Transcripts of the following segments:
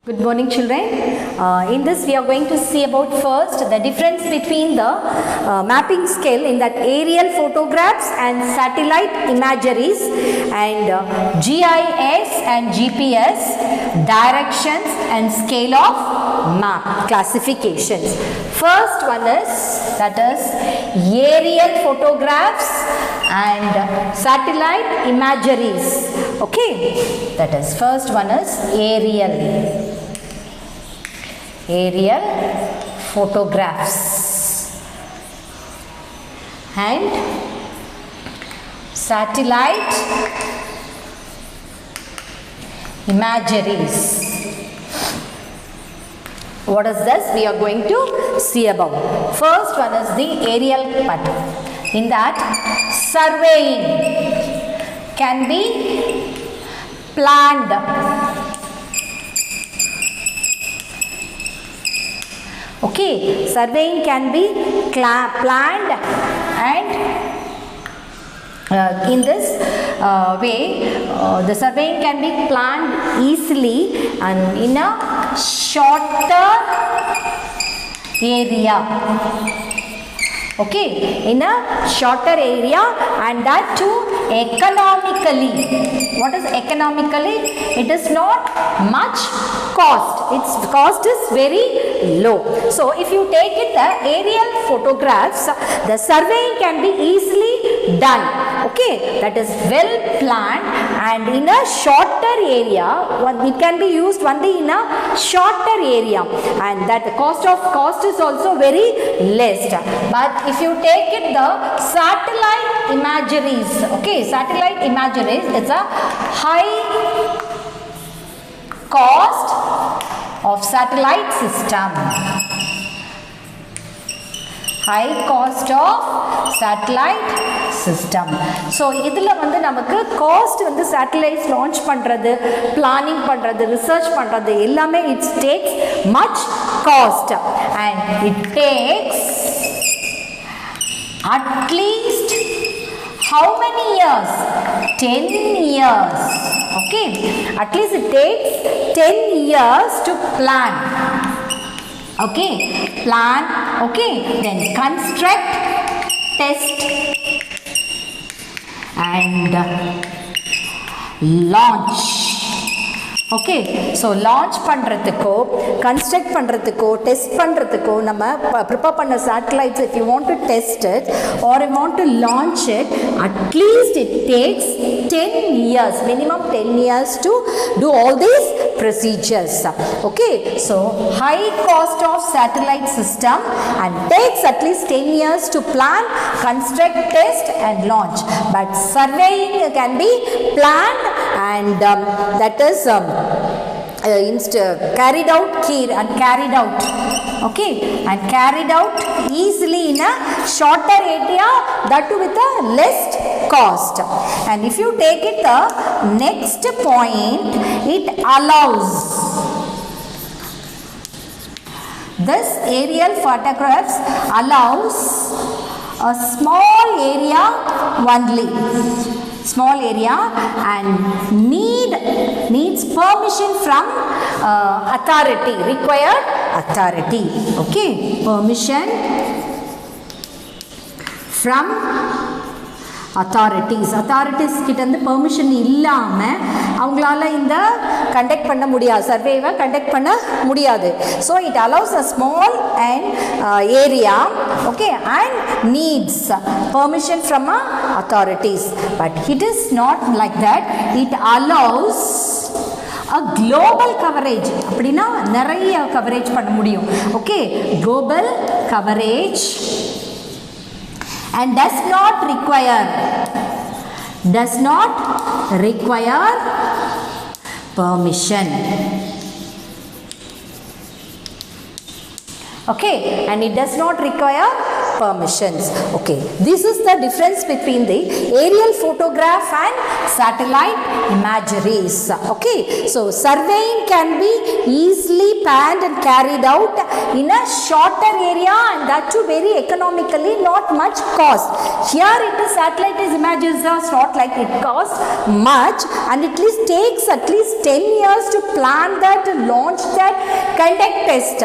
Good morning, children. In this we are going to see about first the difference between the mapping scale in that aerial photographs and satellite imageries and GIS and GPS directions and scale of map classifications. First one is that is aerial photographs and satellite imageries. Okay, that is first one is aerial photographs and satellite imageries. What is this? We are going to see about. First one is the aerial part. In that, surveying can be planned. Okay, surveying can be planned and in this way the surveying can be planned easily and in a shorter area. Okay, in a shorter area and that too economically. What is economically? It is not much cost. Its cost is very low. So if you take it the aerial photographs, the surveying can be easily done. Okay, that is well planned and in a shorter area. It can be used only in a shorter area and that the cost is also very less. But if you take it the satellite imageries, okay, satellite imageries, it's a high cost of satellite system. High cost of satellite system. So, idhula vandu namakku cost vandu satellites launch pandrathu, planning pandrathu, research pandrathu ellame it takes much cost and it takes at least how many years? 10 years. Okay, at least it takes 10 years to plan. Okay, plan, okay, then construct, test and launch. Okay, so launch பண்றதுக்கோ construct பண்றதுக்கோ test பண்றதுக்கோ நம்ம prepare பண்ண satellites, if you want to test it or you want to launch it, at least it takes 10 years, minimum 10 years to do all these procedures. Okay, so high cost of satellite system and takes at least 10 years to plan, construct, test and launch. But surveying can be planned and that is carried out okay, and carried out easily in a shorter area, that too with a less cost. And if you take it the next point, it allows this aerial photographs allows a small area only, small area and needs permission from authority, required authority. Okay, permission from authorities கிட்ட இருந்து permission இல்லாம அவங்களால இந்த conduct பண்ண முடியாது, சர்வேவை conduct பண்ண முடியாது. So it allows a small and area, okay, and needs permission from authorities. But it is not like that. It allows a global coverage. அப்படினா நிறைய coverage பண்ண முடியும். Okay, global coverage and does not require permission. Okay, and it does not require permissions. Okay, this is the difference between the aerial photograph and satellite imageries. Okay, so surveying can be easily planned and carried out in a shorter area, and that too very economically, not much cost. Here it is satellite images are not like it costs much, and it takes at least 10 years to plan that, launch that, conduct test.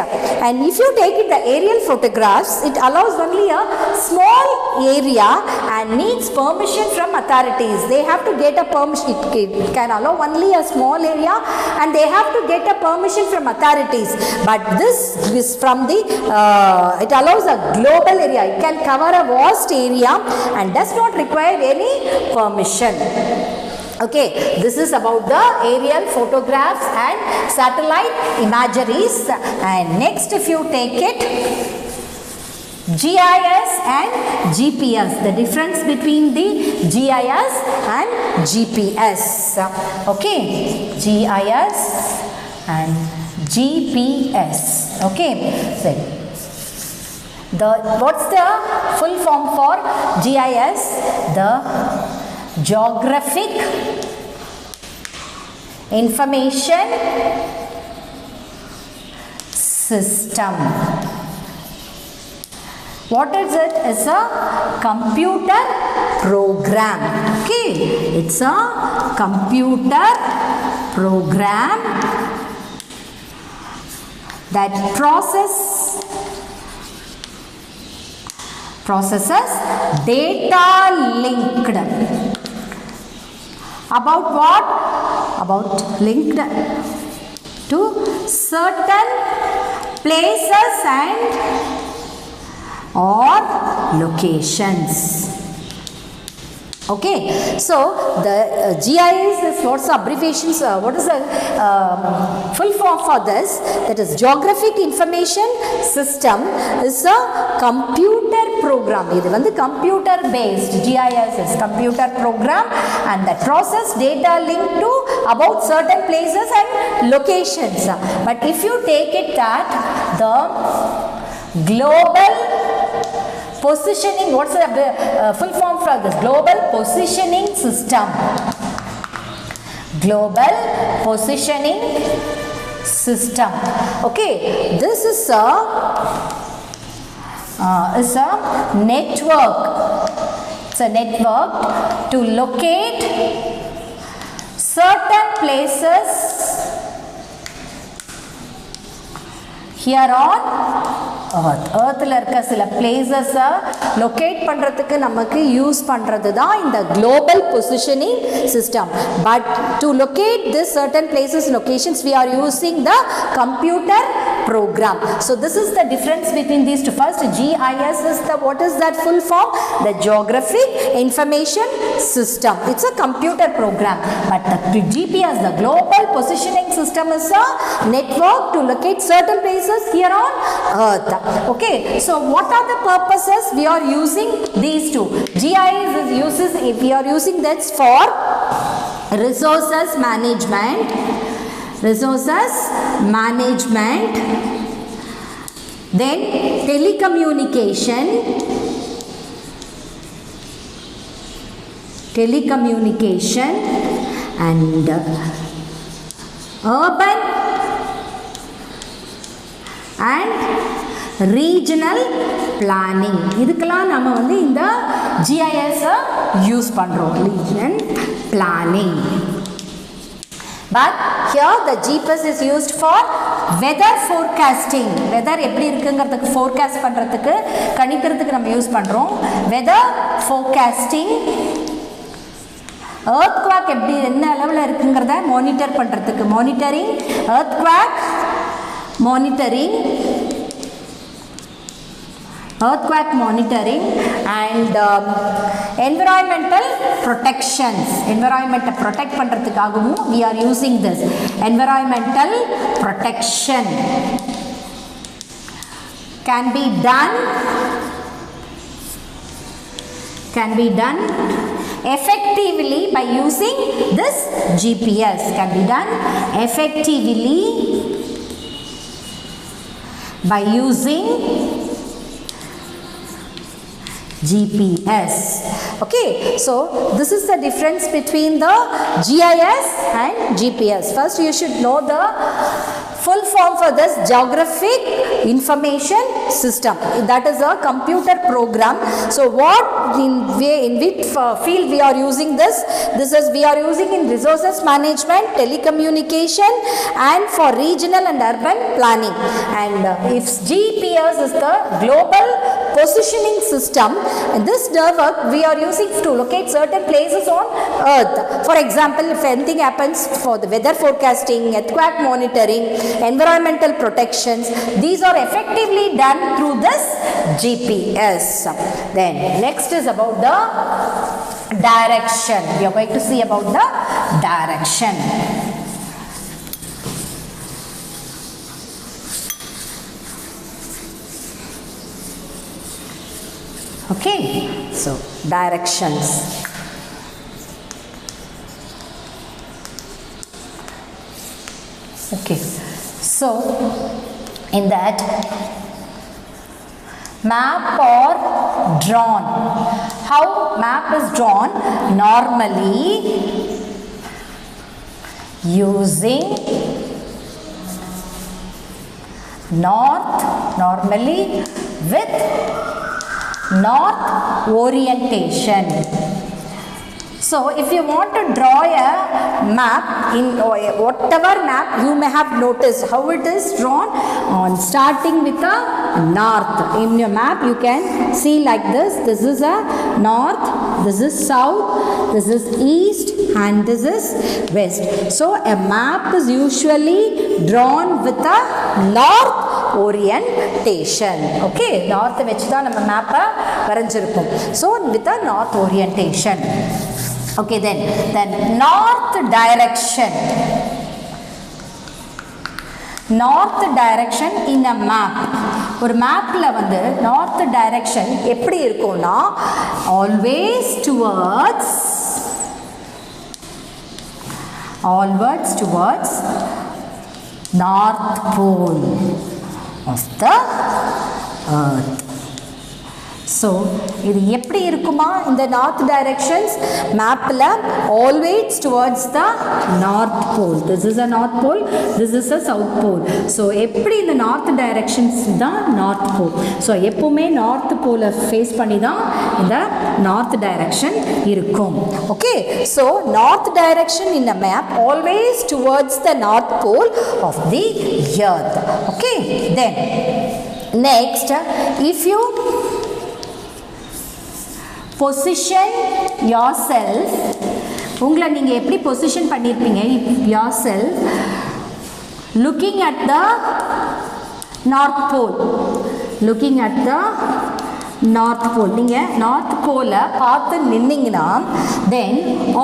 And if you take it the aerial photographs, it allows only a small area and needs permission from authorities. They have to get a permission. It can allow only a small area and they have to get a permission from authorities. But this is from the it allows a global area. It can cover a vast area and does not require any permission. Okay, this is about the aerial photographs and satellite imageries. And next, if you take it, GIS and GPS, the difference between the GIS and GPS. Okay, GIS and GPS. Okay, so what's the full form for GIS? The Geographic Information System. What is it? It's a computer program. Okay, it's a computer program that processes data linked. About what? About linked to certain places and or locations. Okay, so the GIS is what's the abbreviations, what is the full form for this? That is Geographic Information System is a computer program. This is computer based. GIS is computer program and that process data linked to about certain places and locations. But if you take it that the global positioning, what's the full form for this? Global Positioning System. Global Positioning System. Okay, this is a network. It's a network to locate certain places here on Earth. Earthல இருக்க சில places locate பண்றதுக்கு நமக்கு use பண்றது தான் இந்த global positioning system. But to locate this certain places, locations, we are using the computer program. So this is the difference between these two. First, GIS is the, what is that full form? The Geographic Information System. It's a computer program. But the GPS, the Global Positioning System, is a network to locate certain places here on Earth. Okay, so what are the purposes we are using these two? GIS is uses, if we are using that for resources management, then telecommunication and urban and regional planning. இதுக்கெல்லாம் நம்ம வந்து இந்த GIS use பண்றோம், regional planning. But here the GPS is used for weather forecasting. Weather எப்படி இருக்குங்கிறதுக்கு forecast பண்றதுக்கு, கணிக்கிறதுக்கு நம்ம use பண்றோம். Weather forecasting. Earthquake எப்படி என்ன அளவுல இருக்குங்கிறத மானிட்டர் பண்றதுக்கு, monitoring earthquake, monitoring and environmental protections. Environmental protect பண்றதுக்காகவும் we are using this. Environmental protection can be done effectively by using this GPS. Can be done effectively by using GPS. Okay, so this is the difference between the GIS and GPS. First you should know the full form for this: Geographic Information System. That is a computer program. So what in which field we are using this? This is we are using in resources management, telecommunication, and for regional and urban planning. And if GPS is the global positioning system, this network we are using to locate certain places on earth. For example, if anything happens for the weather forecasting, earthquake monitoring, environmental protections, these are effectively done through this GPS. Then next is about the direction. We are going to see about the direction. Okay, so directions. Okay, so in that map or drawn. How map is drawn? Normally using north, normally with north orientation. So if you want to draw a map, in whatever map you may have noticed how it is drawn, on starting with the north. In your map you can see like this. This is a north, this is south, this is east, and this is west. So a map is usually drawn with a north orientation. Okay, north vechudha nama map varanjirupom. So with a north orientation. Okay, then north direction. North direction in a map. ஒரு மேப்ல வந்து north direction எப்படி இருக்கும்னா always towards north pole of the earth. So இது எப்படி இருக்குமா இந்த north directions mapல always towards the north pole. This is a north pole, this is a south pole. So எப்படி இந்த north directions தான் north pole. So எப்பவுமே north pole face பண்ணி தான் இந்த north direction இருக்கும். Okay, so north direction in a map always towards the north pole of the earth. Okay, then next, if you position yourself, உங்களை நீங்கள் எப்படி position பண்ணியிருப்பீங்க? yourself looking at the north pole, நீங்கள் north pole பார்த்து நின்னீங்கன்னா, then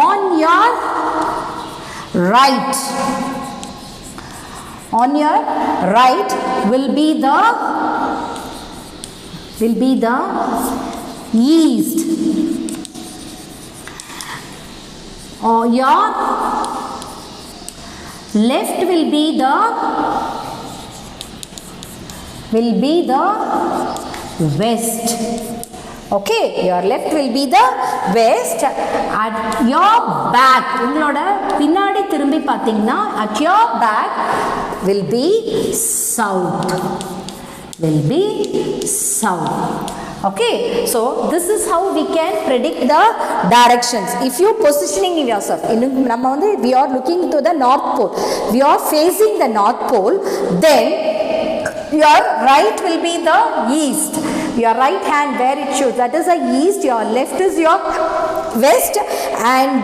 on your right will be the east. Or your left will be the west. Okay, your left will be the west. At your back, உங்களோட பின்னாடி திரும்பி பார்த்தீங்கன்னா at your back will be south. Okay, so this is how we can predict the directions. If you positioning yourself, we are looking to the north pole, we are facing the north pole, then your right will be the east. Your right hand where it shows, that is the east, your left is your west, and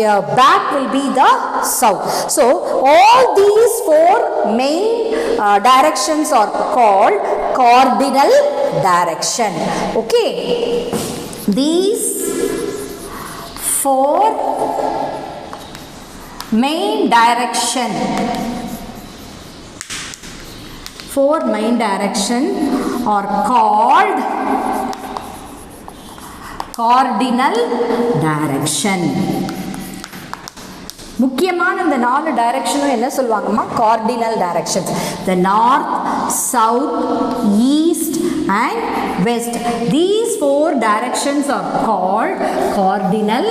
your back will be the south. So all these four main directions are called cardinal direction. Okay, these four main direction are called cardinal direction. முக்கியமான இந்த நாலு டைரக்ஷனும் என்ன சொல்லுவாங்கம்மா? cardinal directions. The north, south, east and west. These 4 directions are called cardinal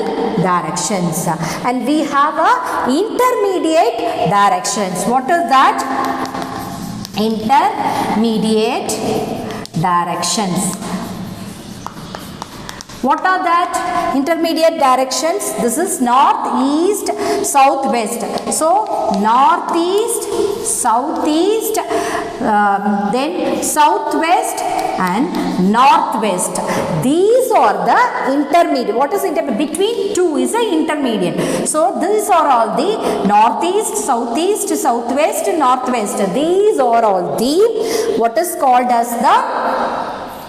directions. And we have a intermediate directions. What is that? Intermediate directions. What are that intermediate directions? This is north, east, south, west. So north east, south east, then southwest and northwest. These are the intermediate. What is intermediate? Between two is the intermediate. So these are all the northeast, southeast, southwest, northwest. These are all the what is called as the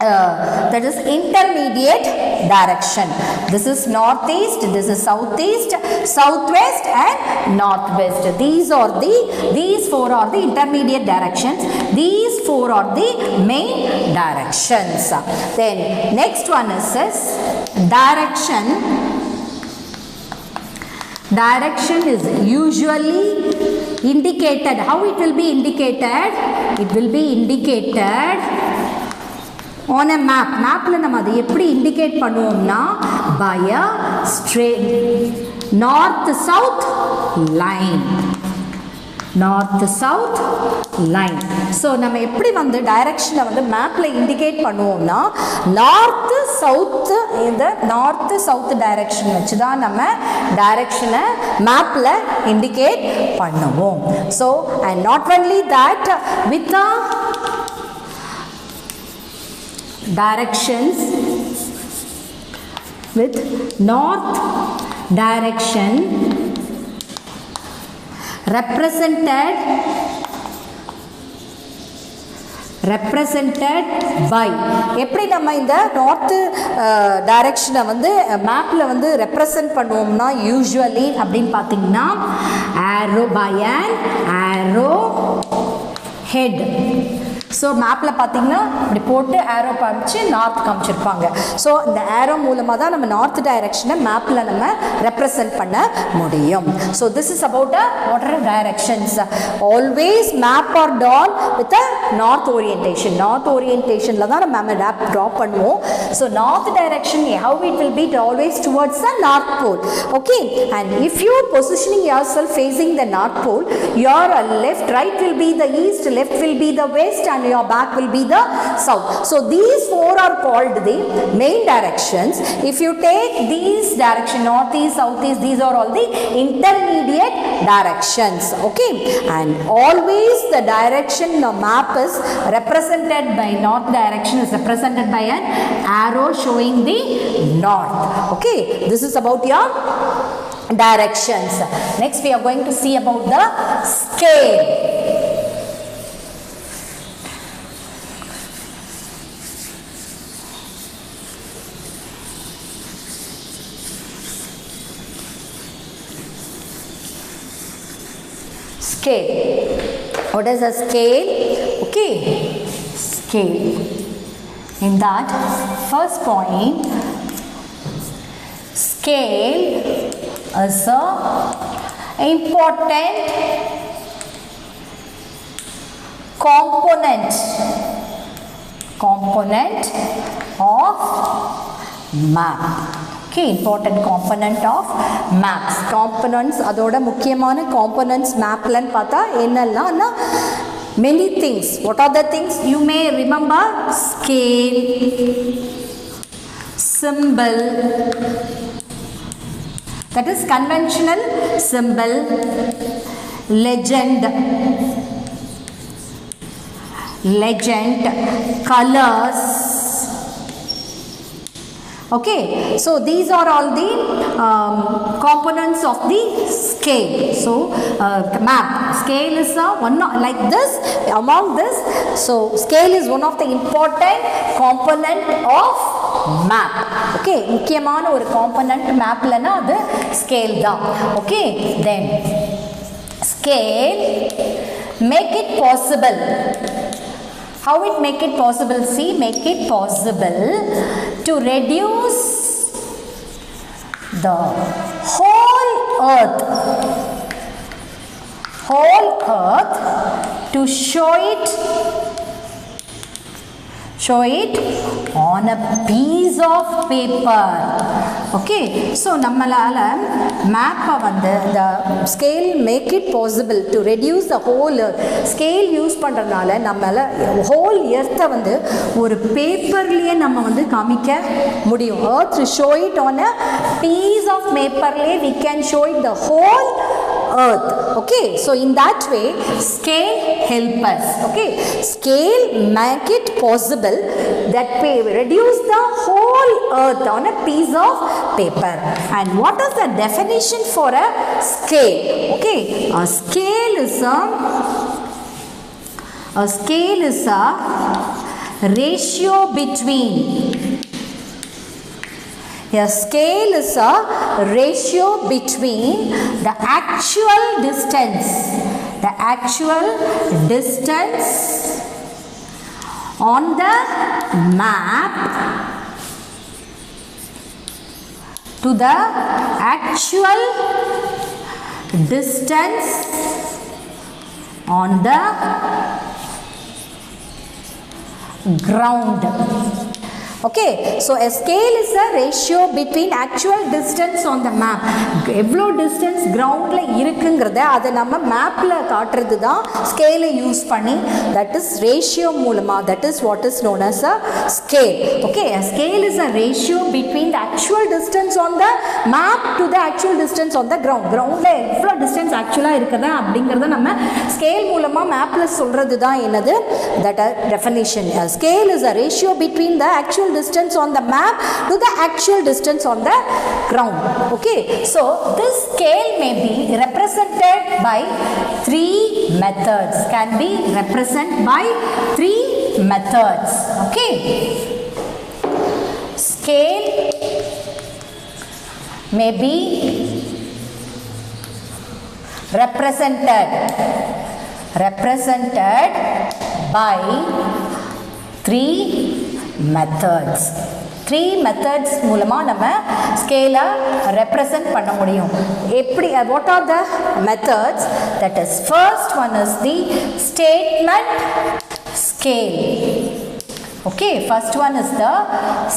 that is intermediate direction. This is northeast, this is southeast, southwest and northwest. These 4 are the intermediate directions. These 4 are the main directions. Then next one is this direction. Direction is usually indicated. How it will be indicated? It will be indicated on a map. Mapla நம்ம அதை எப்படி indicate பண்ணுவோம்னா by a straight north south line. North south line. So நம்ம எப்படி வந்து டைரக்ஷனை வந்து மேப்ல indicate பண்ணுவோம்னா நார்த் சவுத் இந்த நார்த் சவுத் டைரக்ஷன் வச்சு தான் நம்ம டைரக்ஷனை மேப்ல இண்டிகேட் பண்ணுவோம். So and not only that, with the directions, with north direction represented by எப்படி நம்ம இந்த நார்த் டைரக்ஷனை வந்து மேப்ல வந்து ரெப்ரசன்ட் பண்ணுவோம்னா யூசுவலி அப்படின்னு பார்த்தீங்கன்னா arrow by an arrow head. So மேப்பில் பார்த்தீங்கன்னா இப்படி போட்டு ஏரோ காமிச்சு நார்த் காமிச்சிருப்பாங்க. ஸோ இந்த ஏரோ மூலமாக தான் நம்ம நார்த் டைரக்ஷனை மேப்பில் நம்ம ரெப்ரசன்ட் பண்ண முடியும். So this is about what are directions. Always map are drawn with a north orientation. North ஓரியன்டேஷனில் தான் நம்ம மேப் ட்ரா பண்ணுவோம். So north direction how it will be always towards the north pole. Okay, and if you are positioning yourself facing the north pole, your left, right will be the east, left will be the west, and your back will be the south. So these 4 are called the main directions. If you take these direction, north east, south east, these are all the intermediate directions. Okay, and always the direction the map is represented by north direction is represented by an arrow showing the north. Okay, this is about your directions. Next we are going to see about the scale. Scale. What is a scale? Okay, scale. In that first point, scale is a important component of map. Okay, important component of maps. Components, அதோட முக்கியமான components mapல பார்த்தா என்னெல்லாம்னா many things. What are the things? You may remember scale, symbol, that is conventional symbol, legend, colors. Okay, so these are all the components of the scale. So map, scale is one like this, among this. So scale is one of the important component of map. Okay, முக்கியமான ஒரு component mapலனா அது scale தான். Okay, then scale make it possible. How it make it possible? See, make it possible to reduce the whole earth to show show it on a piece of paper. Okay, so நம்மளால map வந்து the scale make it possible to reduce the whole scale use பண்றதுனால நம்மால whole earth வந்து ஒரு பேப்பர்லயே நம்ம வந்து காமிக்க முடியும். Earth to show it on a piece of paperலயே we can show it the whole earth. Okay, so in that way scale help us. Okay, scale make it possible that reduce the whole earth on a piece of paper. And what is the definition for a scale? Okay, a scale is a ratio between. A scale is a ratio between the actual distance on the map to the actual distance on the ground. Okay, so a scale is a ratio between actual distance on the map. எவ்வளோ distance groundல இருக்குங்கிறத அதை நம்ம மேப்பில் காட்டுறது தான் ஸ்கேலை use பண்ணி, that is ratio மூலமாக, that is what is known as a scale. Okay, a scale is a ratio between the actual distance on the map to the actual distance on the ground. கிரவுண்டில் எவ்வளோ distance ஆக்சுவலாக இருக்கிறதா அப்படிங்கிறத நம்ம scale மூலமாக மேப்பில் சொல்கிறது தான் என்னது, that definition. A scale is a ratio between the actual distance on the map to the actual distance on the ground. Okay, so this scale may be represented by three methods, can be represented by three methods. Okay, scale may be represented by three methods. Three methods மூலமா நம்ம ஸ்கேலை represent பண்ண முடியும். எப்படி, what are the methods? That is, first one is the statement scale. Okay, first one is the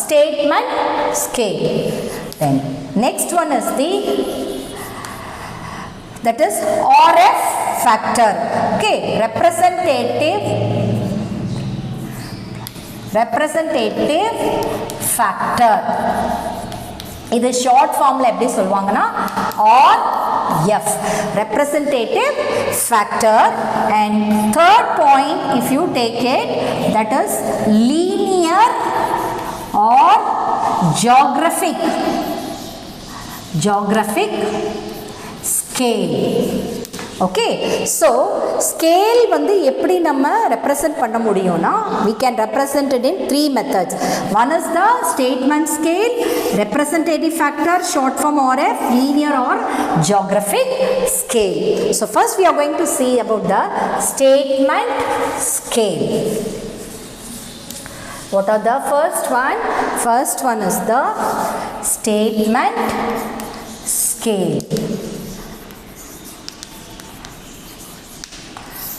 statement scale. Then next one is the, that is RF factor. Okay, representative factor. இது short ஃபார்ம்ல எப்படி சொல்வாங்கன்னா RF, representative factor. And third point, if you take it, that is linear or geographic scale. Okay, so scale வந்து எப்படி நம்ம represent பண்ண முடியும்னா, we can represent it in three methods. One is the statement scale, representative factor, short form RF, linear or geographic scale. So first we are going to see about the statement scale. What are the first one? First one is the statement scale.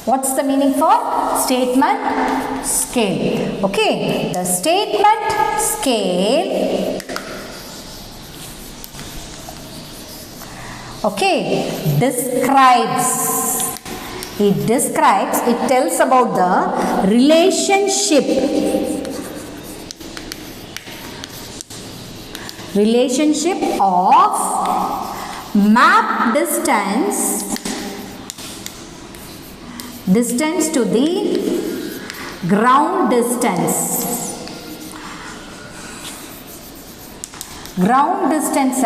What's the meaning for statement scale? Okay, the statement scale, okay, describes, it tells about the relationship of map distance to the ground distance. Ground distance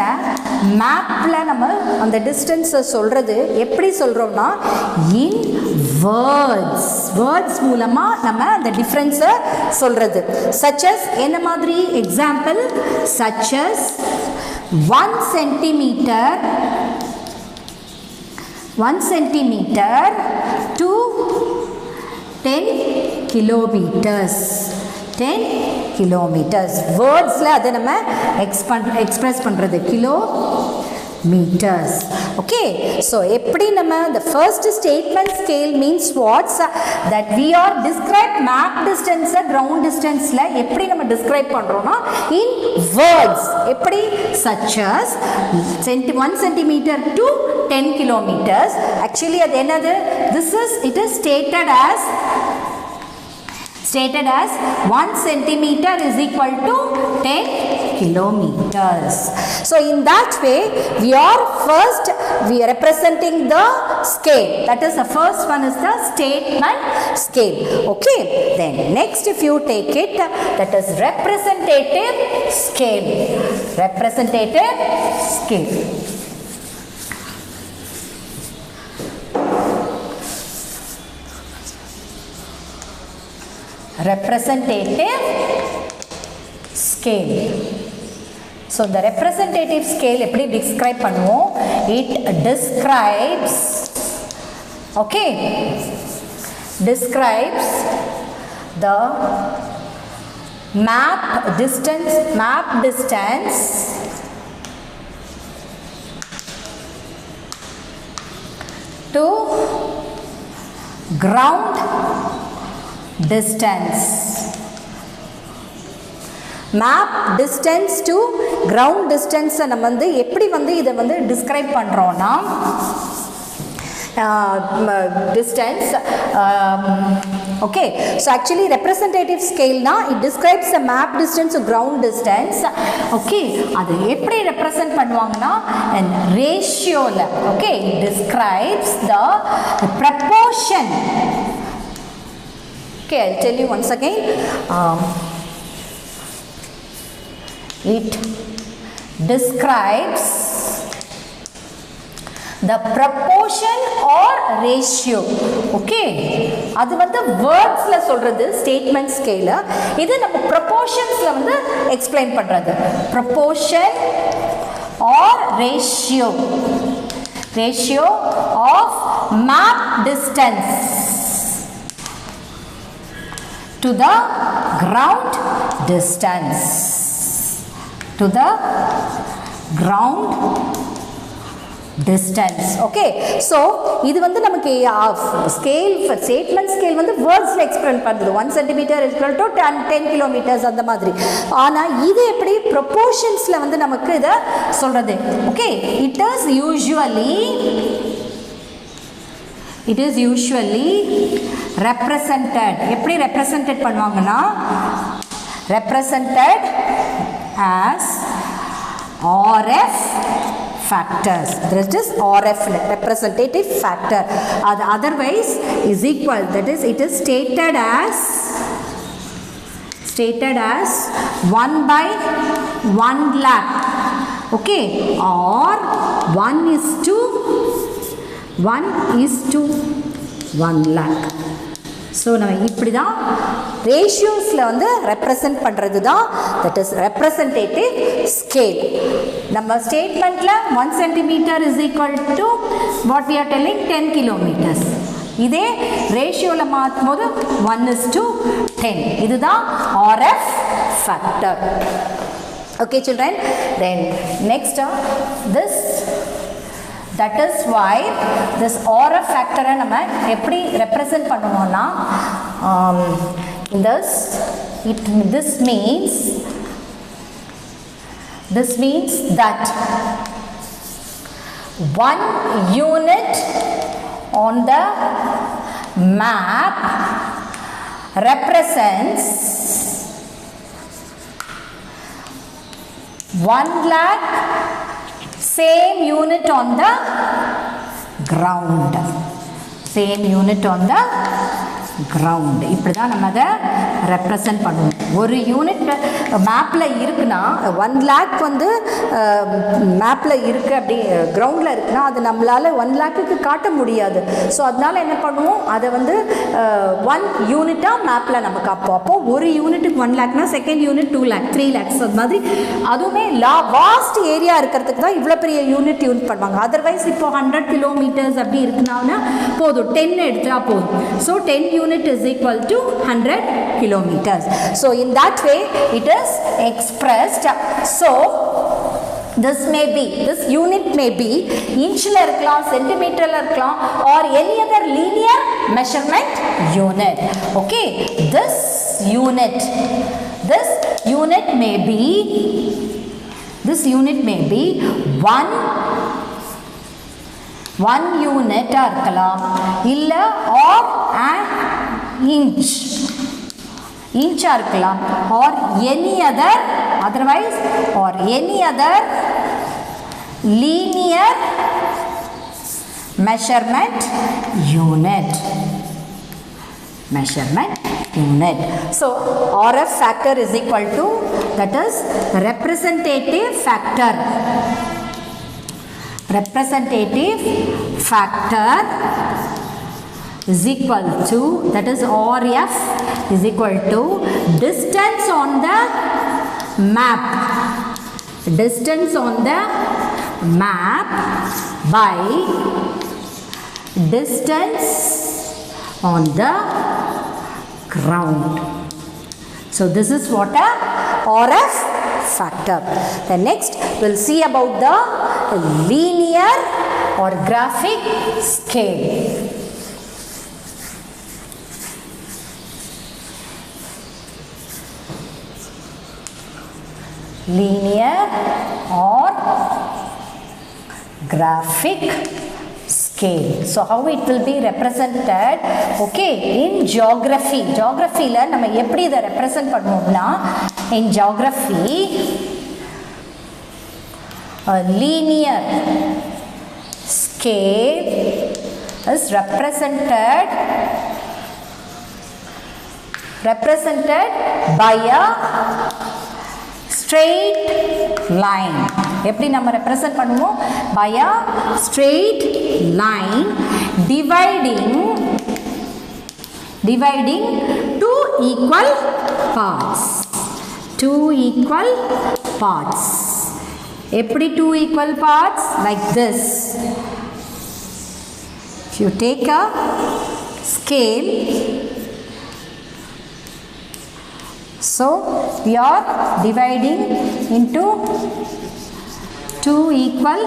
மேப்ல நம்ம அந்த distance சொல்றது எப்படி சொல்றோம்னா, in words மூலமா நம்ம அந்த difference சொல்றது. such as என்ன மாதிரி example, such as 1 centimeter to 10 kilometers. 10 kilometers. Words la adha nama express பண்றது. meters. Okay, so eppadi nama the first statement scale means what, that we are describe map distance ground distance la eppadi nama describe pandrona in words, eppadi such as 1 centimeter to 10 kilometers. Actually at another it is stated as 1 centimeter is equal to 10 kilometers. So in that way we are representing the scale. That is the first one is the statement scale. Okay, then next if you take it, that is representative scale. Representative scale. Representative scale. So the representative scale eppadi describe பண்ணுவோம், it describes, okay, describes the map distance to ground distance. Map distance to ground distance நம்ம வந்து எப்படி வந்து இதை வந்து describe பண்றோம்னா, distance, okay, so actually representative scale na it describes the map distance to ground distance. Okay, அது எப்படி represent பண்ணுவாங்கன்னா and ratio la, okay, it describes the proportion. Okay, I'll tell you once again. It describes the proportion or ratio. Okay, அது வந்து wordsல சொல்றது statement scale. இது நம்ம proportionsல வந்து explain பண்றது. Proportion or ratio of map distance to the ground distance. To the ground distance. Okay, so இது வந்து நமக்கு scale, statement scale வந்து words ல explain பண்ணுது. 1 centimeter is equal to 10 kilometers அந்த மாதிரி. ஆனா இது எப்படி proportions ல வந்து நமக்கு இத சொல்றது. Okay, it is usually represented. எப்படி represented பண்ணுவாங்கன்னா, represented as RF factors. That is RF, representative factor. Otherwise is equal, that is it is stated as 1 by 1 lakh. Okay, or 1 is to 1 lakh. So நம்ம இப்படி தான் ரேஷியோஸ்ல வந்து represent பண்றது தான், that is representative scale. நம்ம ஸ்டேட்மெண்ட்ல 1 centimeter is equal to what we are telling 10 kilometers. இதே ரேஷியோல மாத்தும்போது 1:10. இதுதான் RF factor. Okay children, then next this, that is why this RF factor நம்ம எப்படி represent பண்ணுவோம்னா, this means that 1 unit on the map represents 1 lakh same unit on the ground. Same unit on the ground. இப்படி தான் நம்ம அதை represent பண்ணுவோம். ஒரு unit மேப்பில் இருக்குன்னா 1 lakh வந்து மேப்பில் இருக்குது, அப்படி கிரவுண்டில் இருக்குன்னா அது நம்மளால் 1 lakhக்கு காட்ட முடியாது. ஸோ அதனால என்ன பண்ணுவோம், அதை வந்து 1 யூனிட்டாக மேப்பில் நம்ம காப்போம். அப்போது ஒரு யூனிட்டுக்கு 1 lakhனா செகண்ட் யூனிட் 2 lakh 3 lakhs அது மாதிரி. அதுவுமே வாஸ்ட் ஏரியா இருக்கிறதுக்கு தான் இவ்வளோ பெரிய யூனிட் பண்ணுவாங்க. அதர்வைஸ் இப்போ 100 kilometers அப்படி இருக்குன்னா போதும், 10 எடுத்தா போதும். So 10 unit is equal to 100 kilometers. So in that way it is expressed. So this may be, this unit may be inchல இருக்கலாம், centimeterல இருக்கலாம், or any other linear measurement unit. Okay, this unit may be one unit இருக்கலாம், இல்ல or an inch இருக்கலாம், or any other, otherwise or any other linear measurement unit. So RF factor is equal to, that is representative factor is equal to, that is RF is equal to distance on the map by distance on the ground. So this is what a RF factor. Then next we'll see about the linear or graphic scale. Linear or graphic scale. So how it will be represented? Okay, in geography la நம்ம எப்படி இத represent பண்ணுவோம்னா, in geography a linear scale is represented by a straight line. எப்படி நம்ம represent பண்ணுவோம்? By a straight line dividing two equal parts. எப்படி two equal parts? Like this. If you take a scale, so we are dividing into two equal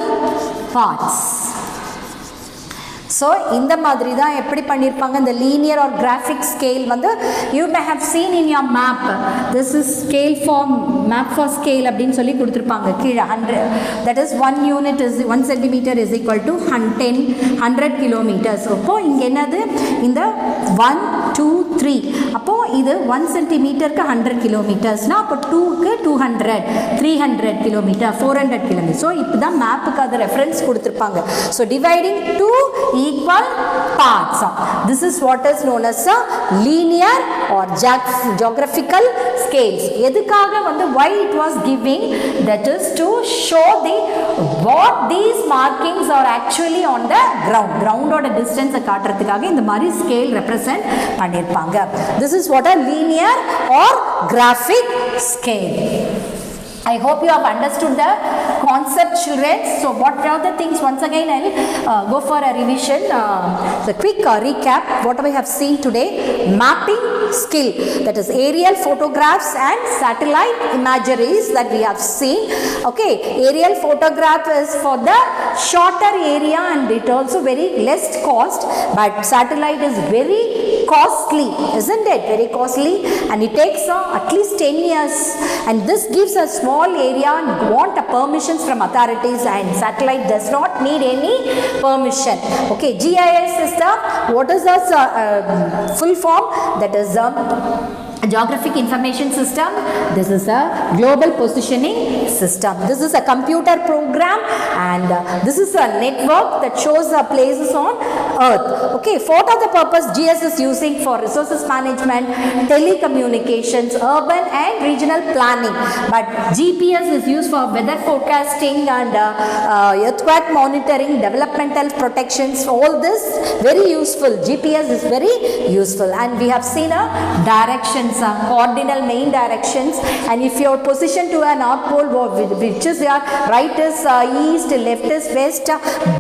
parts. So இந்த மாதிரி தான் எப்படி பண்ணிருப்பாங்க இந்த linear or graphic scale வந்து you may have seen in your map. This is scale for map for scale அப்படினு சொல்லி கொடுத்திருப்பாங்க கீழ 100, that is 1 unit is 1 centimeter is equal to 100 kilometers. அப்போ இங்க என்னது இந்த 1 2 3, அப்போ இது 1 சென்டிமீட்டருக்கு 100 கிலோமீட்டர்ஸ்னா அப்போ 2 க்கு 200 300 கிலோமீட்டர் 400 கிலோமீட்டர். ஸோ இப்போ தான் மேப்புக்கு அது ரெஃபரன்ஸ் கொடுத்துருப்பாங்க. So dividing two equal parts. This is what is known as a linear or geographical scales. எதுக்காக வந்து why it was giving, that is to show the what these markings are actually on the ground ஓட distance காட்டுறதுக்காக இந்த மாதிரி scale represent பண்ணிருப்பாங்க. This is what a linear or graphic scale. I hope you have understood the concept, children. So what are the things? Once again I'll go for a revision, the quick recap what we have seen today. Mapping skill, that is aerial photographs and satellite imageries that we have seen. Okay, aerial photograph is for the shorter area and it also very less cost, but satellite is very costly, isn't it? Very costly, and it takes at least 10 years, and this gives a small area and want a permissions from authorities, and satellite does not need any permission. Okay, GIS system, what is the full form? That is Geographic Information System. This is a Global Positioning System. This is a computer program, and this is a network that shows the places on Earth. Okay, for the purpose GIS is using for resources management, telecommunications, urban and regional planning. But GPS is used for weather forecasting and earthquake monitoring, developmental protections. All this very useful. GPS is very useful, and we have seen a directions, cardinal main directions, and if you are positioned to a north pole, which is your right is east, left is west,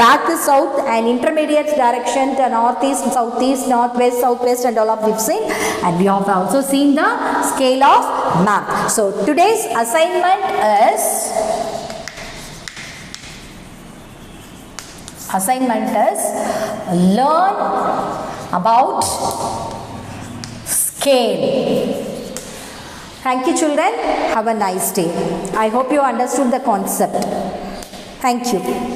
back is south, and intermediate direction to northeast, southeast, northwest, southwest, and all of we've seen, and we have also seen the scale of map. So today's assignment is Assignment is learn about scale. Thank you children. Have a nice day. I hope you understood the concept. Thank you.